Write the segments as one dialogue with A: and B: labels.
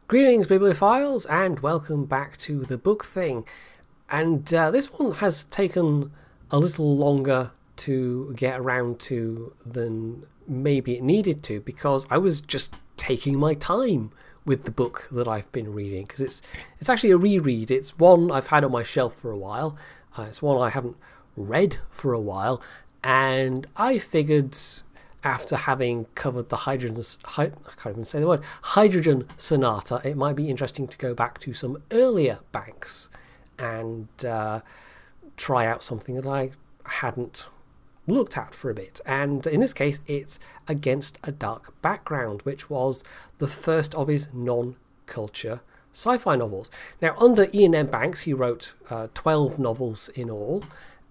A: Greetings, bibliophiles, and welcome back to the book thing. And this one has taken a little longer to get around to than maybe it needed to, because I was just taking my time with the book that I've been reading, because it's actually a reread. It's one I've had on my shelf for a while. It's one I haven't read for a while, and I figured, after having covered the I can't even say the word, Hydrogen Sonata, it might be interesting to go back to some earlier banks and try out something that I hadn't looked at for a bit. And in this case, it's Against a Dark Background, which was the first of his non-culture sci-fi novels. Now, under Iain M. Banks, he wrote 12 novels in all,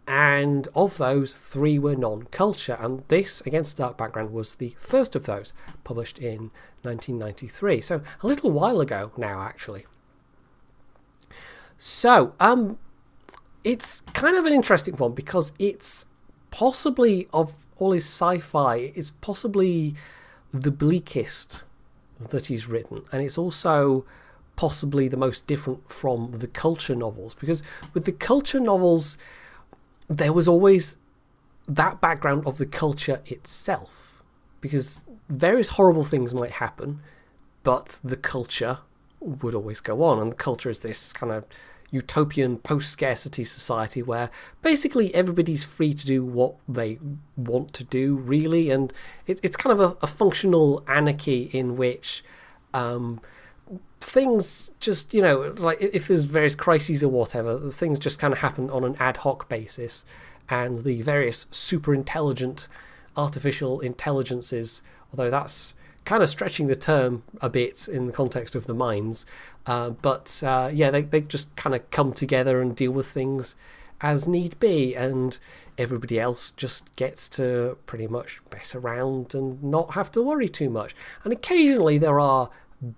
A: and of those, 3 were non-culture, and this, Against a Dark Background, was the first of those, published in 1993, so a little while ago now, actually. So, it's kind of an interesting one, because it's possibly, of all his sci-fi, it's possibly the bleakest that he's written, and it's also possibly the most different from the culture novels, because with the culture novels, there was always that background of the culture itself, because various horrible things might happen, but the culture would always go on. And the culture is this kind of utopian post-scarcity society where basically everybody's free to do what they want to do, really. And it's kind of a functional anarchy in which things just, like if there's various crises or whatever, things just kind of happen on an ad hoc basis, and the various super intelligent artificial intelligences, although that's kind of stretching the term a bit in the context of the mines, they just kind of come together and deal with things as need be, and everybody else just gets to pretty much mess around and not have to worry too much. And occasionally there are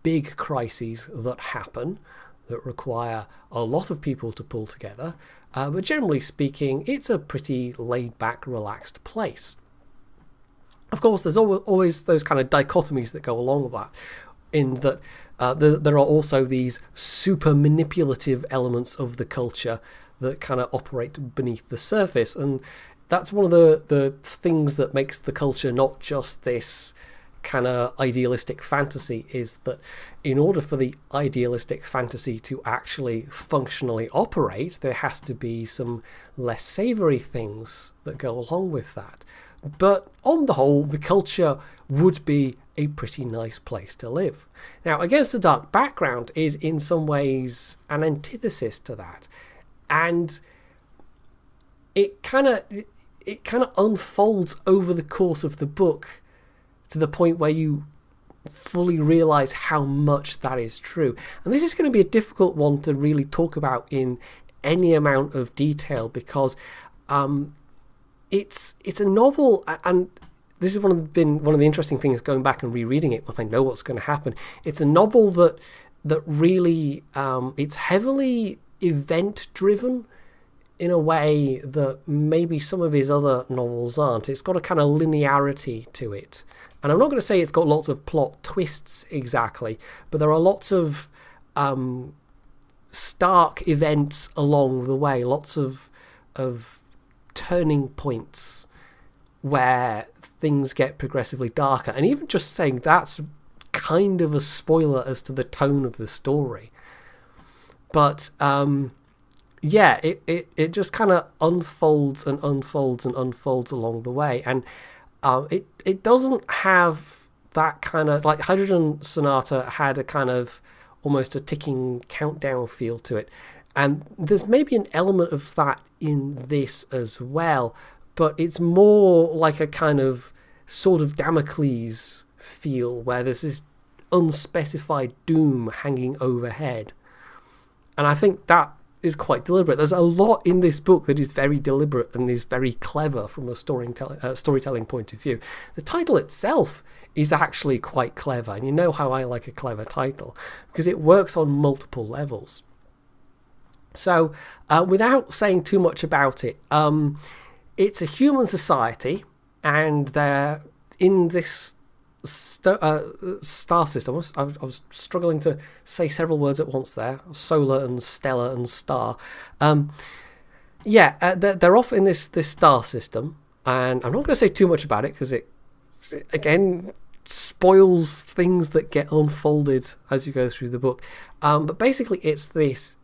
A: big crises that happen that require a lot of people to pull together, but generally speaking, it's a pretty laid-back, relaxed place. Of course, there's always those kind of dichotomies that go along with that, in that there are also these super manipulative elements of the culture that kind of operate beneath the surface, and that's one of the things that makes the culture not just this kind of idealistic fantasy, is that in order for the idealistic fantasy to actually functionally operate, there has to be some less savoury things that go along with that. But on the whole, the culture would be a pretty nice place to live. Now, Against a Dark Background is in some ways an antithesis to that, and it kind of unfolds over the course of the book to the point where you fully realise how much that is true. And this is going to be a difficult one to really talk about in any amount of detail, because it's a novel, and this is one of the interesting things going back and rereading it when I know what's going to happen. It's a novel that really it's heavily event driven in a way that maybe some of his other novels aren't. It's got a kind of linearity to it. And I'm not going to say it's got lots of plot twists exactly, but there are lots of stark events along the way, lots of turning points where things get progressively darker. And even just saying that's kind of a spoiler as to the tone of the story. But it just kind of unfolds and unfolds and unfolds along the way. And it doesn't have that kind of, like Hydrogen Sonata had a kind of almost a ticking countdown feel to it. And there's maybe an element of that in this as well, but it's more like a kind of sort of Damocles feel, where there's this unspecified doom hanging overhead. And I think that is quite deliberate. There's a lot in this book that is very deliberate and is very clever from a storytelling point of view. The title itself is actually quite clever, and you know how I like a clever title, because it works on multiple levels. So, without saying too much about it, it's a human society, and they're in this star system. I was struggling to say several words at once there. Solar and stellar and star. They're off in this star system, and I'm not going to say too much about it because it again spoils things that get unfolded as you go through the book. But basically, it's this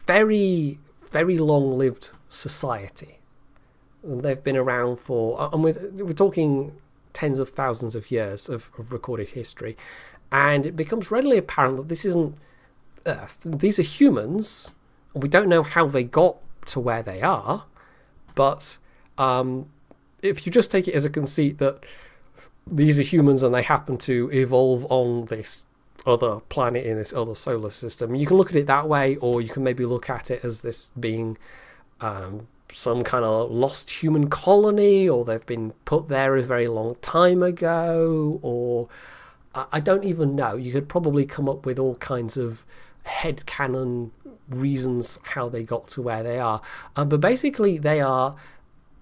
A: very, very long-lived society. And they've been around for, and we're talking tens of thousands of years of recorded history, and it becomes readily apparent that this isn't Earth. These are humans, and we don't know how they got to where they are, but if you just take it as a conceit that these are humans and they happen to evolve on this other planet in this other solar system, you can look at it that way, or you can maybe look at it as this being some kind of lost human colony, or they've been put there a very long time ago, or I don't even know. You could probably come up with all kinds of headcanon reasons how they got to where they are. But basically they are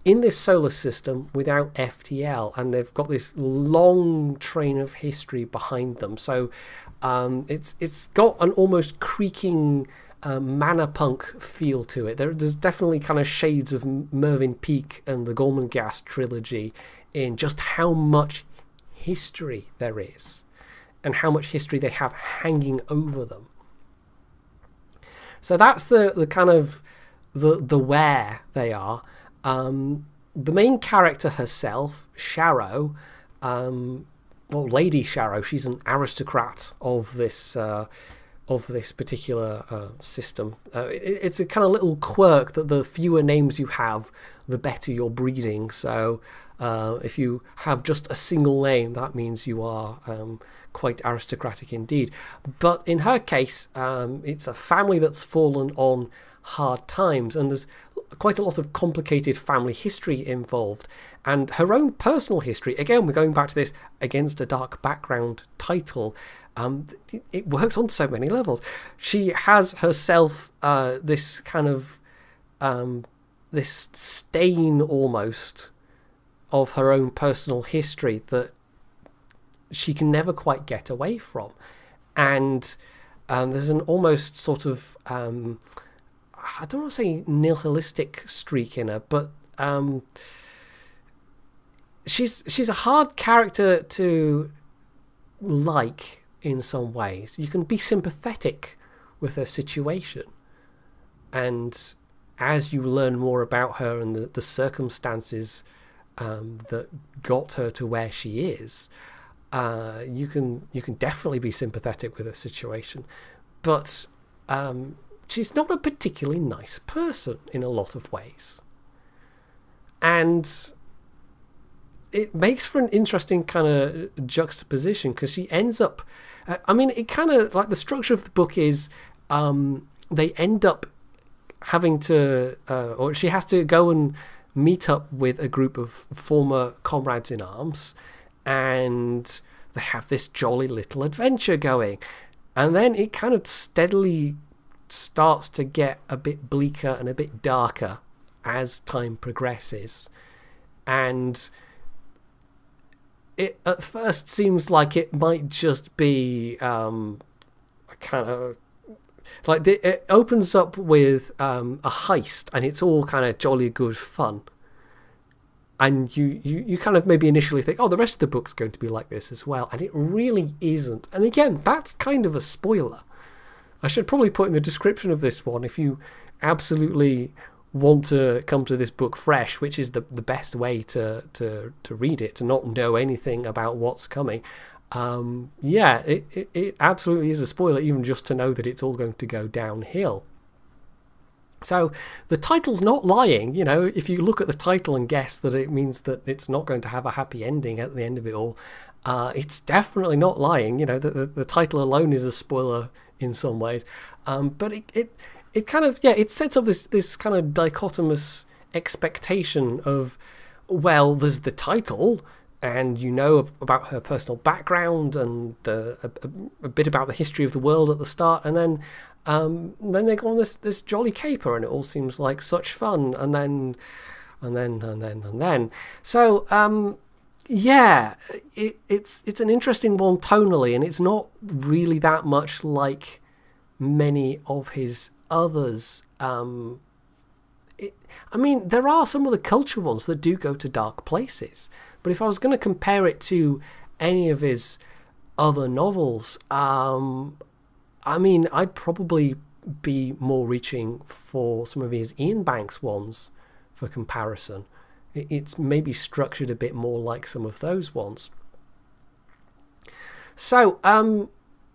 A: in this solar system without FTL, and they've got this long train of history behind them. So it's got an almost creaking mana punk feel to it. There's definitely kind of shades of Mervyn Peake and the Gorman Gas trilogy in just how much history there is and how much history they have hanging over them. So that's the kind of the where they are. The main character herself, Sharrow, Lady Sharrow, she's an aristocrat of this particular system. It's a kind of little quirk that the fewer names you have, the better your breeding. So if you have just a single name, that means you are quite aristocratic indeed. But in her case, it's a family that's fallen on hard times, and there's quite a lot of complicated family history involved, and her own personal history. Again, we're going back to this against a dark background title. It works on so many levels. She has herself this kind of this stain almost of her own personal history that she can never quite get away from, and there's an almost sort of I don't want to say nihilistic streak in her, but she's a hard character to like in some ways. You can be sympathetic with her situation, and as you learn more about her and the circumstances that got her to where she is, you can definitely be sympathetic with her situation. But she's not a particularly nice person in a lot of ways. And it makes for an interesting kind of juxtaposition, because she ends up... it kind of... Like, the structure of the book is they end up having to... or she has to go and meet up with a group of former comrades in arms, and they have this jolly little adventure going. And then it kind of steadily starts to get a bit bleaker and a bit darker as time progresses, and it at first seems like it might just be a kind of like it opens up with a heist, and it's all kind of jolly good fun, and you kind of maybe initially think, oh, the rest of the book's going to be like this as well, and it really isn't. And again, that's kind of a spoiler. I should probably put in the description of this one, if you absolutely want to come to this book fresh, which is the best way to read it, to not know anything about what's coming. It absolutely is a spoiler, even just to know that it's all going to go downhill. So the title's not lying. If you look at the title and guess that it means that it's not going to have a happy ending at the end of it all, it's definitely not lying. The title alone is a spoiler in some ways, but it kind of it sets up this kind of dichotomous expectation of, well, there's the title, and about her personal background and a bit about the history of the world at the start, and then they go on this jolly caper, and it all seems like such fun, and then so Yeah, it's an interesting one tonally, and it's not really that much like many of his others. I mean, there are some of the culture ones that do go to dark places, but if I was going to compare it to any of his other novels, I mean, I'd probably be more reaching for some of his Ian Banks ones for comparison. It's maybe structured a bit more like some of those ones. So,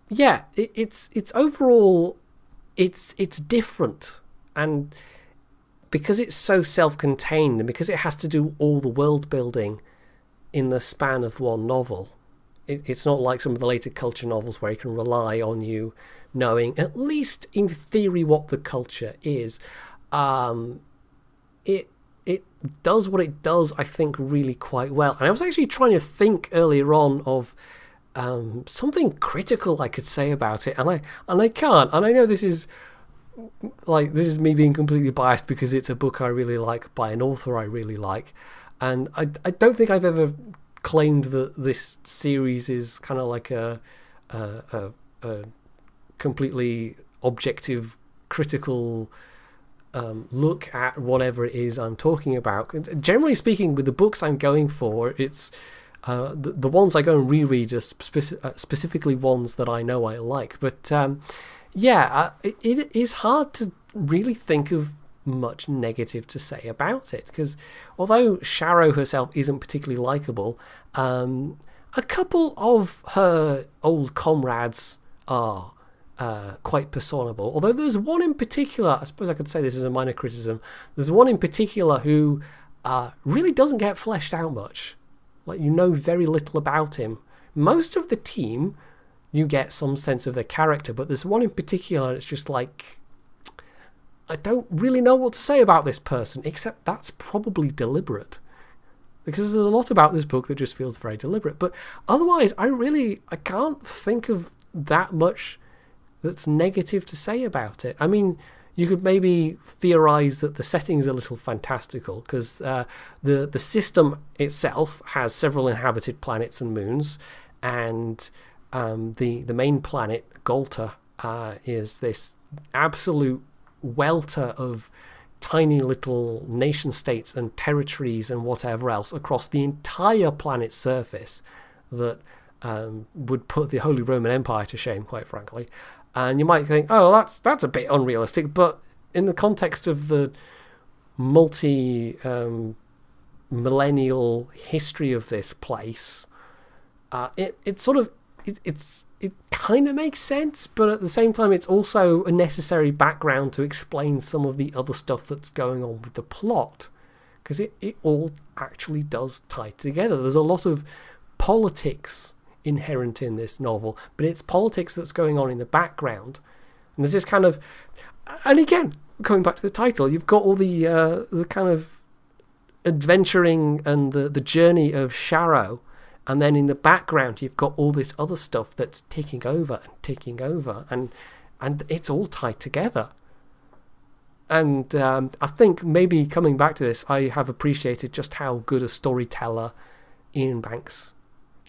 A: yeah, it's overall, it's different, and because it's so self-contained, and because it has to do all the world building in the span of one novel, it's not like some of the later culture novels where you can rely on you knowing, at least in theory, what the culture is. It does what it does, I think, really quite well. And I was actually trying to think earlier on of something critical I could say about it, and I can't. And I know this is me being completely biased because it's a book I really like by an author I really like, and I don't think I've ever claimed that this series is kind of like a completely objective, critical look at whatever it is I'm talking about. Generally speaking, with the books I'm going for, it's the ones I go and reread are specifically ones that I know I like. But it is hard to really think of much negative to say about it, because although Sharrow herself isn't particularly likable, a couple of her old comrades are quite personable. Although there's one in particular, I suppose I could say this is a minor criticism, there's one in particular who really doesn't get fleshed out much. Like, you know very little about him. Most of the team, you get some sense of their character, but there's one in particular, it's just like, I don't really know what to say about this person, except that's probably deliberate. Because there's a lot about this book that just feels very deliberate. But otherwise, I can't think of that much that's negative to say about it. I mean, you could maybe theorize that the setting's a little fantastical, because the system itself has several inhabited planets and moons, and the main planet, Golta, is this absolute welter of tiny little nation states and territories and whatever else across the entire planet's surface that would put the Holy Roman Empire to shame, quite frankly. And you might think, oh, that's a bit unrealistic, but in the context of the millennial history of this place, it kind of makes sense, but at the same time, it's also a necessary background to explain some of the other stuff that's going on with the plot, because it all actually does tie together. There's a lot of politics inherent in this novel, but it's politics that's going on in the background. And there's this kind of, and again, going back to the title, you've got all the kind of adventuring and the journey of Sharrow, and then in the background you've got all this other stuff that's taking over, and it's all tied together. And I think maybe coming back to this, I have appreciated just how good a storyteller Iain Banks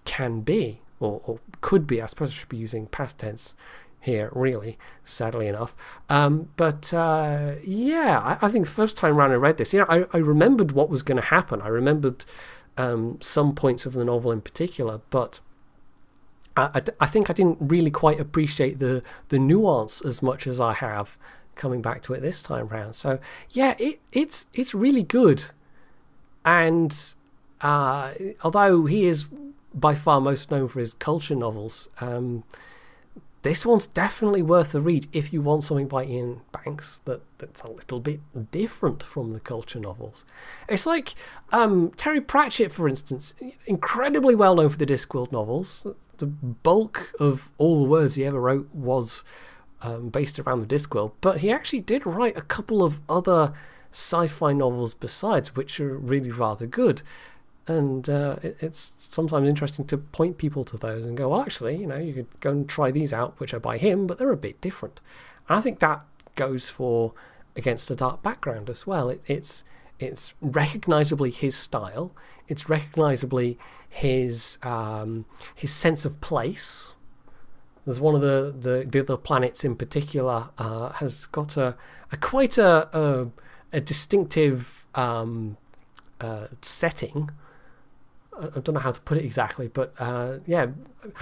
A: can be, or could be. I suppose I should be using past tense here, really, sadly enough. I think the first time around I read this, I remembered what was going to happen. I remembered some points of the novel in particular, but I think I didn't really quite appreciate the nuance as much as I have coming back to it this time round. So yeah, it's really good. And although he is by far most known for his culture novels, this one's definitely worth a read if you want something by Iain Banks that's a little bit different from the culture novels. It's like Terry Pratchett, for instance, incredibly well known for the Discworld novels. The bulk of all the words he ever wrote was based around the Discworld, but he actually did write a couple of other sci-fi novels besides, which are really rather good. And it's sometimes interesting to point people to those and go, well, actually, you could go and try these out, which are by him, but they're a bit different. And I think that goes for Against a Dark Background as well. It's It's recognisably his style. It's recognisably his sense of place. There's one of the other planets in particular has got quite a distinctive setting. I don't know how to put it exactly, but yeah,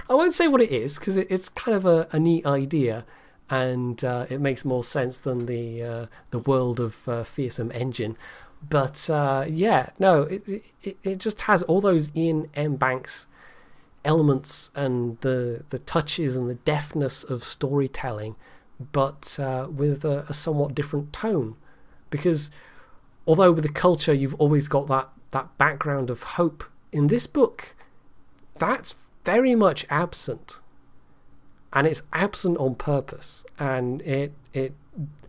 A: I won't say what it is because it's kind of a neat idea, and it makes more sense than the world of Fearsome Engine. But yeah, no, it just has all those Iain M. Banks elements and the touches and the deftness of storytelling, but with a somewhat different tone. Because although with the culture you've always got that background of hope, in this book that's very much absent, and it's absent on purpose, and it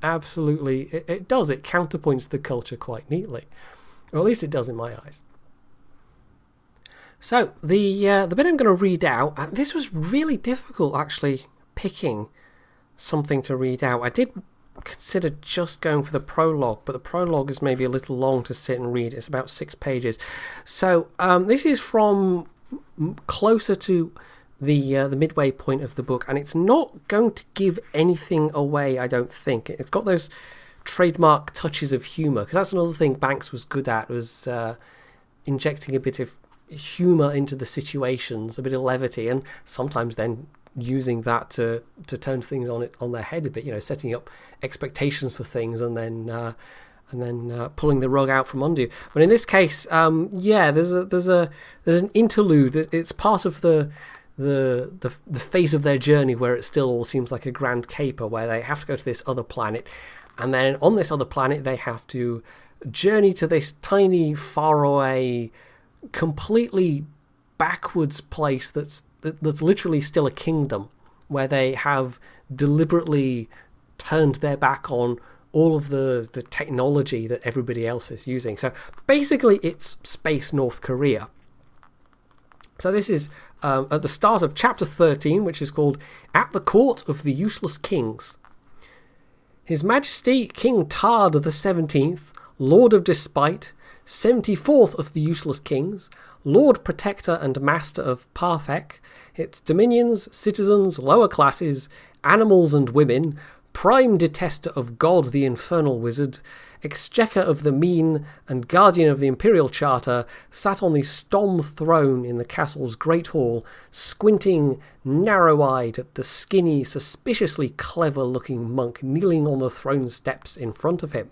A: absolutely it counterpoints the culture quite neatly, or at least it does in my eyes. So the bit I'm going to read out, and this was really difficult actually picking something to read out. I did consider just going for the prologue, but the prologue is maybe a little long to sit and read. It's about 6 pages. So this is from closer to the midway point of the book, and it's not going to give anything away, I don't think. It's got those trademark touches of humour, because that's another thing Banks was good at, was injecting a bit of humour into the situations, a bit of levity, and sometimes then using that to turn things on their head a bit, setting up expectations for things and then pulling the rug out from under you. But in this case, there's an interlude. It's part of the phase of their journey where it still all seems like a grand caper, where they have to go to this other planet, and then on this other planet they have to journey to this tiny, faraway, completely backwards place that's literally still a kingdom, where they have deliberately turned their back on all of the technology that everybody else is using. So basically it's space North Korea. So this is at the start of chapter 13, which is called At the Court of the Useless Kings. His Majesty King Tard the 17th, Lord of Despite, 74th of the Useless Kings, Lord Protector and Master of Parfek, its dominions, citizens, lower classes, animals and women, prime detester of God the Infernal Wizard, exchequer of the mean, and guardian of the Imperial Charter, sat on the Stom throne in the castle's great hall, squinting narrow-eyed at the skinny, suspiciously clever-looking monk kneeling on the throne steps in front of him.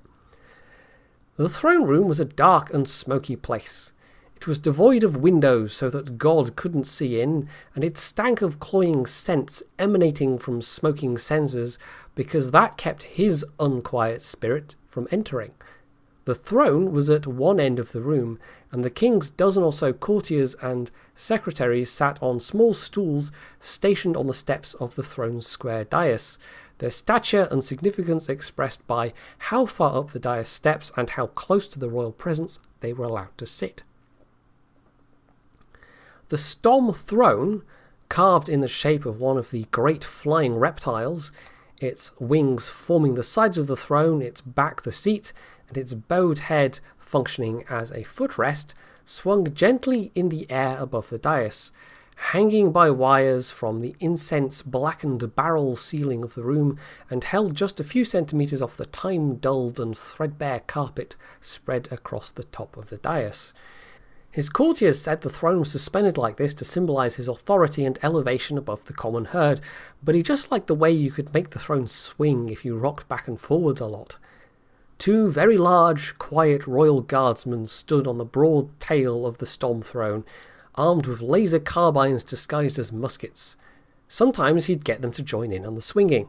A: The throne room was a dark and smoky place. It was devoid of windows so that God couldn't see in, and it stank of cloying scents emanating from smoking censers, because that kept his unquiet spirit from entering. The throne was at one end of the room, and the king's dozen or so courtiers and secretaries sat on small stools stationed on the steps of the throne's square dais, their stature and significance expressed by how far up the dais steps and how close to the royal presence they were allowed to sit. The Stom throne, carved in the shape of one of the great flying reptiles, its wings forming the sides of the throne, its back the seat, and its bowed head functioning as a footrest, swung gently in the air above the dais, hanging by wires from the incense-blackened barrel ceiling of the room, and held just a few centimetres off the time-dulled and threadbare carpet spread across the top of the dais. His courtiers said the throne was suspended like this to symbolise his authority and elevation above the common herd, but he just liked the way you could make the throne swing if you rocked back and forwards a lot. 2 very large, quiet royal guardsmen stood on the broad tail of the Stom throne, armed with laser carbines disguised as muskets. Sometimes he'd get them to join in on the swinging.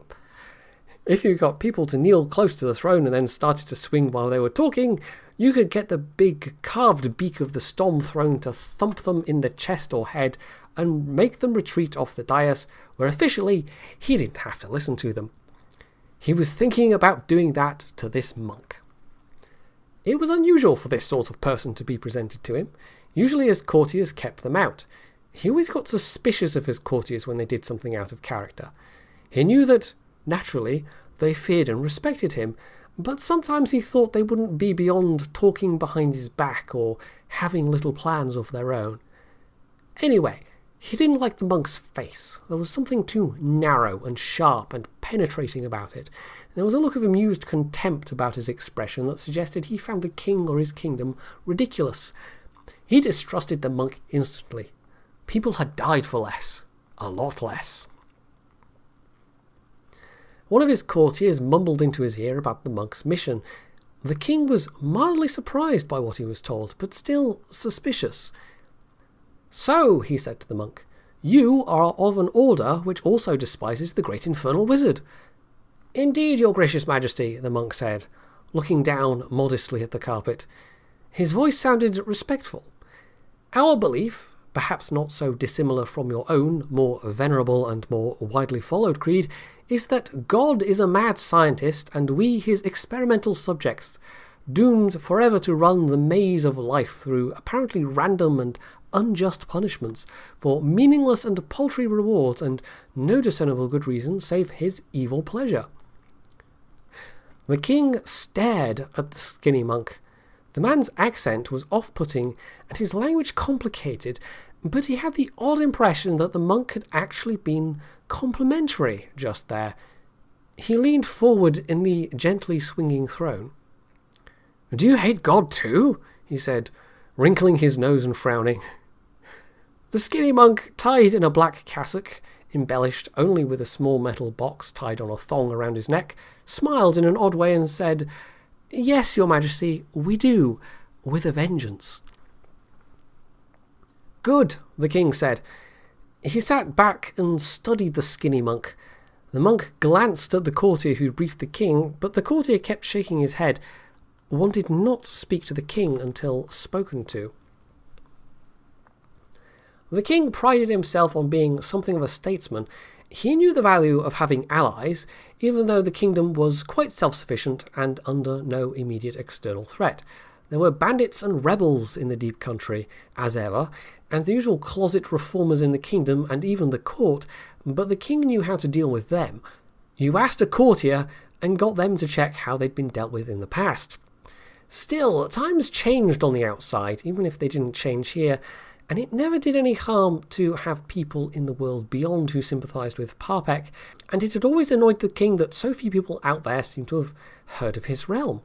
A: If you got people to kneel close to the throne and then started to swing while they were talking, you could get the big carved beak of the Stom throne to thump them in the chest or head and make them retreat off the dais, where officially he didn't have to listen to them. He was thinking about doing that to this monk. It was unusual for this sort of person to be presented to him. Usually his courtiers kept them out. He always got suspicious of his courtiers when they did something out of character. He knew that, naturally, they feared and respected him, but sometimes he thought they wouldn't be beyond talking behind his back or having little plans of their own. Anyway, he didn't like the monk's face. There was something too narrow and sharp and penetrating about it. There was a look of amused contempt about his expression that suggested he found the king or his kingdom ridiculous. He distrusted the monk instantly. People had died for less. A lot less. One of his courtiers mumbled into his ear about the monk's mission. The king was mildly surprised by what he was told, but still suspicious. "So," he said to the monk, "you are of an order which also despises the great infernal wizard." "Indeed, your gracious majesty," the monk said, looking down modestly at the carpet. His voice sounded respectful. "Our belief, perhaps not so dissimilar from your own, more venerable and more widely followed creed, is that God is a mad scientist and we his experimental subjects, doomed forever to run the maze of life through apparently random and unjust punishments for meaningless and paltry rewards and no discernible good reason save his evil pleasure." The king stared at the skinny monk. The man's accent was off-putting and his language complicated, but he had the odd impression that the monk had actually been complimentary just there. He leaned forward in the gently swinging throne. "Do you hate God too?" he said, wrinkling his nose and frowning. The skinny monk, tied in a black cassock, embellished only with a small metal box tied on a thong around his neck, smiled in an odd way and said, "Yes, your majesty, we do, with a vengeance." "Good," the king said. He sat back and studied the skinny monk. The monk glanced at the courtier who briefed the king, but the courtier kept shaking his head, wanted not to speak to the king until spoken to. The king prided himself on being something of a statesman. He knew the value of having allies, even though the kingdom was quite self-sufficient and under no immediate external threat. There were bandits and rebels in the deep country, as ever, and the usual closet reformers in the kingdom and even the court, but the king knew how to deal with them. You asked a courtier and got them to check how they'd been dealt with in the past. Still, times changed on the outside, even if they didn't change here, and it never did any harm to have people in the world beyond who sympathised with Parpek, and it had always annoyed the king that so few people out there seemed to have heard of his realm.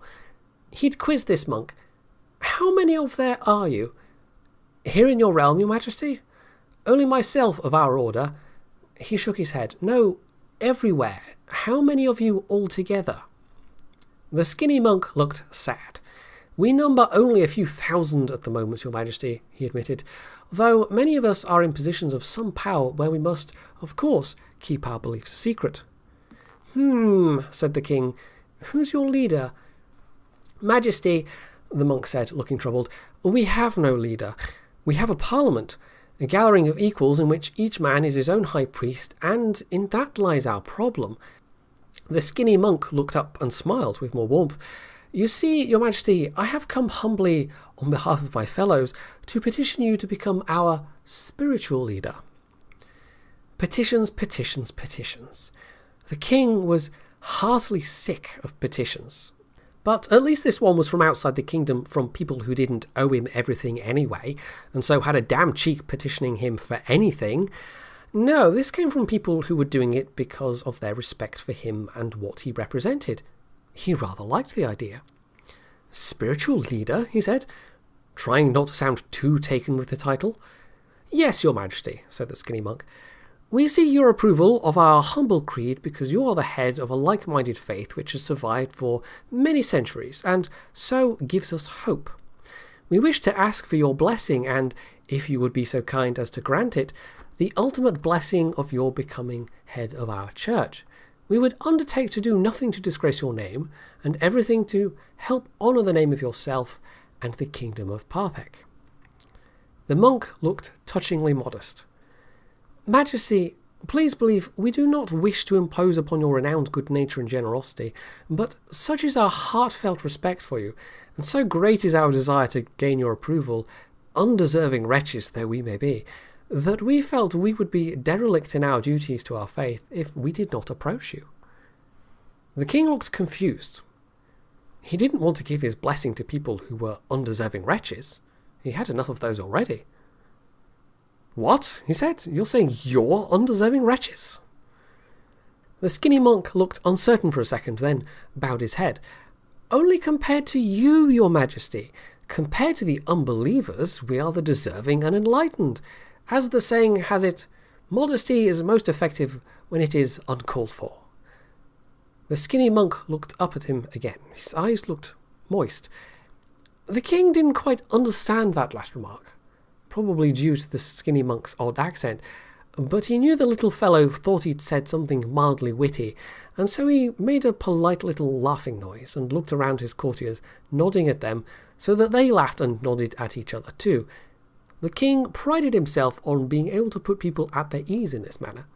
A: He'd quizzed this monk. "How many of there are you?" "Here in your realm, your majesty?" "Only myself of our order." He shook his head. "No, everywhere. How many of you altogether?" The skinny monk looked sad. "We number only a few thousand at the moment, your majesty," he admitted, "though many of us are in positions of some power where we must, of course, keep our beliefs secret." Said the king. "Who's your leader?" "Majesty," the monk said, looking troubled, "we have no leader. We have a parliament, a gathering of equals in which each man is his own high priest, and in that lies our problem." The skinny monk looked up and smiled with more warmth. "You see, your majesty, I have come humbly, on behalf of my fellows, to petition you to become our spiritual leader." Petitions, petitions, petitions. The king was heartily sick of petitions. But at least this one was from outside the kingdom, from people who didn't owe him everything anyway, and so had a damn cheek petitioning him for anything. No, this came from people who were doing it because of their respect for him and what he represented. He rather liked the idea. "Spiritual leader?" he said, trying not to sound too taken with the title. "Yes, your majesty," said the skinny monk. "We seek your approval of our humble creed because you are the head of a like-minded faith which has survived for many centuries, and so gives us hope. We wish to ask for your blessing and, if you would be so kind as to grant it, the ultimate blessing of your becoming head of our church. We would undertake to do nothing to disgrace your name, and everything to help honour the name of yourself and the kingdom of Parpek." The monk looked touchingly modest. "Majesty, please believe we do not wish to impose upon your renowned good nature and generosity, but such is our heartfelt respect for you, and so great is our desire to gain your approval, undeserving wretches though we may be, that we felt we would be derelict in our duties to our faith if we did not approach you." The king looked confused. He didn't want to give his blessing to people who were undeserving wretches. He had enough of those already. "What?" he said. "You're saying you're undeserving wretches?" The skinny monk looked uncertain for a second, then bowed his head. "Only compared to you, your majesty. Compared to the unbelievers, we are the deserving and enlightened. As the saying has it, modesty is most effective when it is uncalled for." The skinny monk looked up at him again. His eyes looked moist. The king didn't quite understand that last remark, probably due to the skinny monk's odd accent, but he knew the little fellow thought he'd said something mildly witty, and so he made a polite little laughing noise and looked around his courtiers, nodding at them, so that they laughed and nodded at each other too. The king prided himself on being able to put people at their ease in this manner.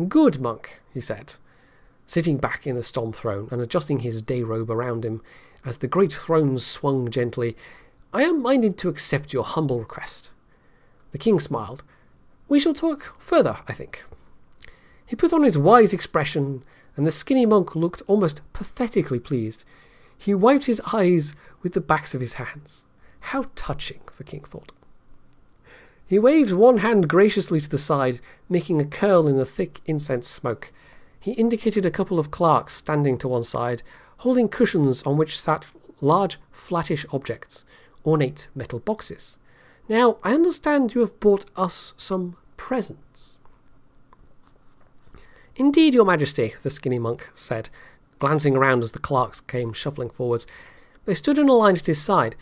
A: "Good, monk," he said, sitting back in the stone throne and adjusting his day robe around him as the great throne swung gently. "I am minded to accept your humble request." The king smiled. "We shall talk further, I think." He put on his wise expression, and the skinny monk looked almost pathetically pleased. He wiped his eyes with the backs of his hands. How touching, the king thought. He waved one hand graciously to the side, making a curl in the thick incense smoke. He indicated a couple of clerks standing to one side, holding cushions on which sat large, flattish objects, ornate metal boxes. "Now, I understand you have brought us some presents." "Indeed, your majesty," the skinny monk said, glancing around as the clerks came shuffling forwards. They stood in a line at his side.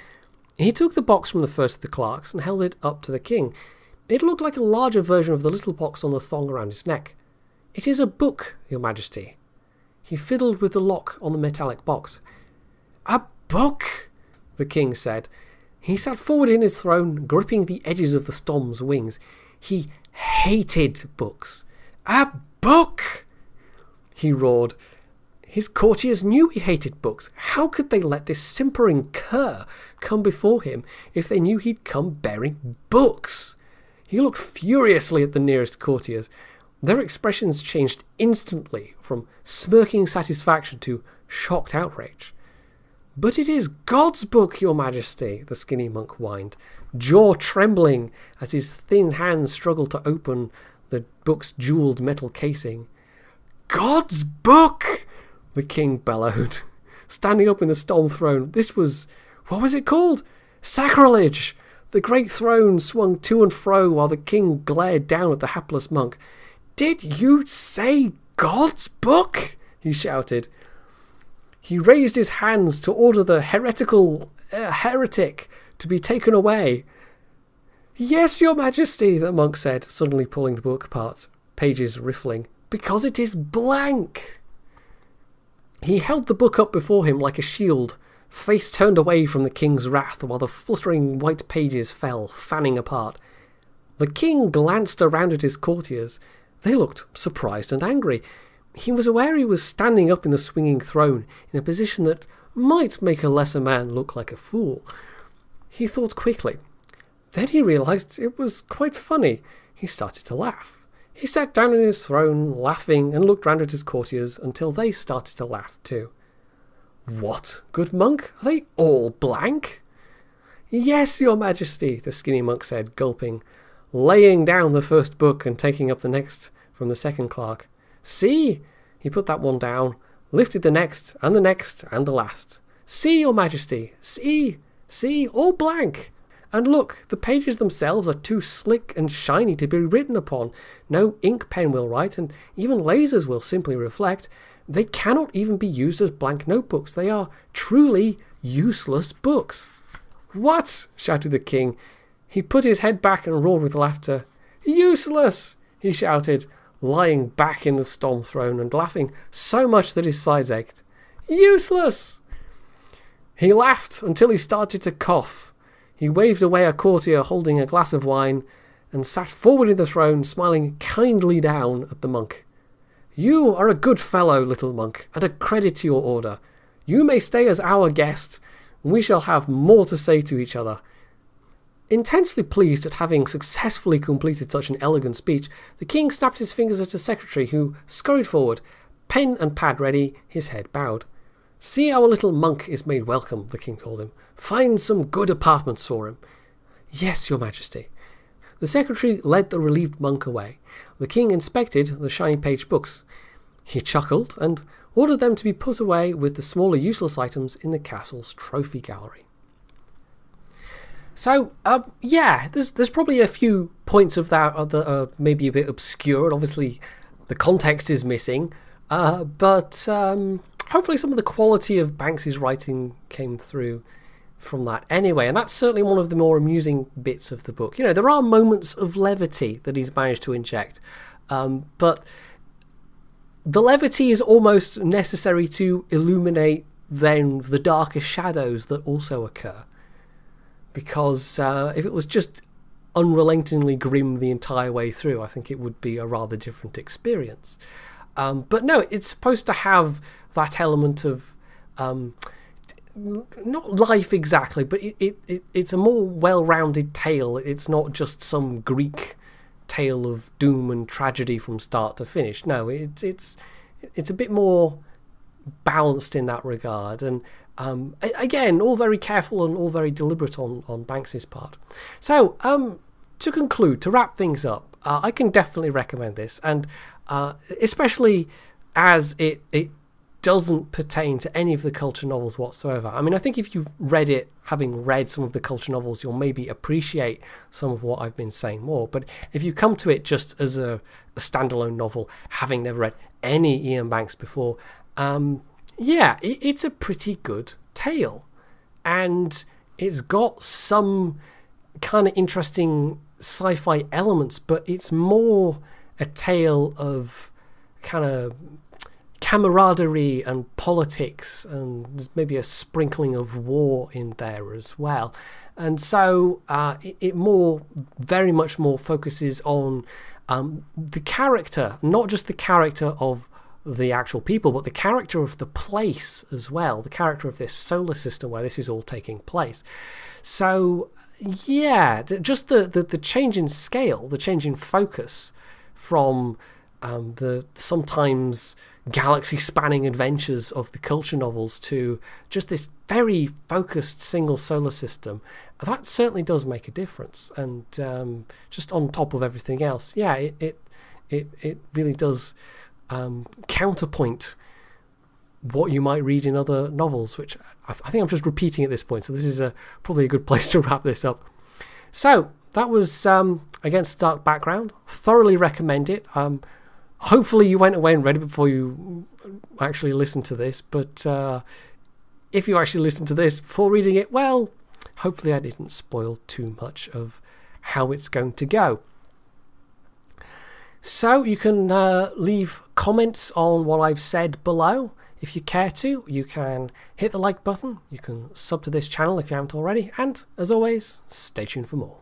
A: He took the box from the first of the clerks and held it up to the king. It looked like a larger version of the little box on the thong around his neck. "It is a book, your majesty." He fiddled with the lock on the metallic box. "A book?" the king said. He sat forward in his throne, gripping the edges of the storm's wings. He hated books. "A book!" he roared. His courtiers knew he hated books. How could they let this simpering cur come before him if they knew he'd come bearing books? He looked furiously at the nearest courtiers. Their expressions changed instantly from smirking satisfaction to shocked outrage. "But it is God's book, your majesty," the skinny monk whined, jaw trembling as his thin hands struggled to open the book's jewelled metal casing. "God's book!" the king bellowed, standing up in the stone throne. This was, what was it called? Sacrilege! The great throne swung to and fro while the king glared down at the hapless monk. "Did you say God's book?" he shouted. He raised his hands to order the heretic to be taken away. "Yes, your majesty," the monk said, suddenly pulling the book apart, pages riffling, "because it is blank." He held the book up before him like a shield, face turned away from the king's wrath while the fluttering white pages fell, fanning apart. The king glanced around at his courtiers. They looked surprised and angry. He was aware he was standing up in the swinging throne in a position that might make a lesser man look like a fool. He thought quickly. Then he realized it was quite funny. He started to laugh. He sat down on his throne, laughing, and looked round at his courtiers until they started to laugh too. "What, good monk? Are they all blank?" "Yes, your majesty," the skinny monk said, gulping, laying down the first book and taking up the next from the second clerk. "See?" He put that one down, lifted the next, and the last. "See, your majesty, see, all blank. And look, the pages themselves are too slick and shiny to be written upon. No ink pen will write, and even lasers will simply reflect. They cannot even be used as blank notebooks. They are truly useless books." "What?" shouted the king. He put his head back and roared with laughter. "Useless!" he shouted, lying back in the stone throne and laughing so much that his sides ached. "Useless!" He laughed until he started to cough. He waved away a courtier holding a glass of wine and sat forward in the throne, smiling kindly down at the monk. "You are a good fellow, little monk, and a credit to your order. You may stay as our guest, and we shall have more to say to each other." Intensely pleased at having successfully completed such an elegant speech, the king snapped his fingers at his secretary, who scurried forward, pen and pad ready, his head bowed. "See our little monk is made welcome," the king told him. "Find some good apartments for him." "Yes, your majesty." The secretary led the relieved monk away. The king inspected the shiny page books. He chuckled and ordered them to be put away with the smaller useless items in the castle's trophy gallery. So, there's probably a few points of that that are maybe a bit obscure, and obviously the context is missing, but hopefully some of the quality of Banks's writing came through from that anyway, and that's certainly one of the more amusing bits of the book. There are moments of levity that he's managed to inject, but the levity is almost necessary to illuminate then the darker shadows that also occur. Because if it was just unrelentingly grim the entire way through, I think it would be a rather different experience. But no, it's supposed to have that element of not life exactly, but it's a more well-rounded tale. It's not just some Greek tale of doom and tragedy from start to finish. No, it's a bit more balanced in that regard, and again, all very careful and all very deliberate on Banks's part. So to conclude, to wrap things up, I can definitely recommend this, and especially as it doesn't pertain to any of the culture novels whatsoever. I mean, I think if you've read it, having read some of the culture novels, you'll maybe appreciate some of what I've been saying more. But if you come to it just as a standalone novel, having never read any Iain Banks before, it's a pretty good tale. And it's got some kind of interesting sci-fi elements, but it's more a tale of kind of camaraderie and politics, and there's maybe a sprinkling of war in there as well. And so it very much more focuses on the character, not just the character of the actual people, but the character of the place as well, the character of this solar system where this is all taking place. So just the change in scale, the change in focus from the sometimes galaxy-spanning adventures of the culture novels to just this very focused single solar system, that certainly does make a difference. And just on top of everything else, it really does counterpoint what you might read in other novels, which I think I'm just repeating at this point, so this is probably a good place to wrap this up. So that was Against Dark Background. Thoroughly recommend it. Hopefully you went away and read it before you actually listened to this, but if you actually listened to this before reading it, well, hopefully I didn't spoil too much of how it's going to go. So you can leave comments on what I've said below if you care to. You can hit the like button, you can sub to this channel if you haven't already, and as always, stay tuned for more.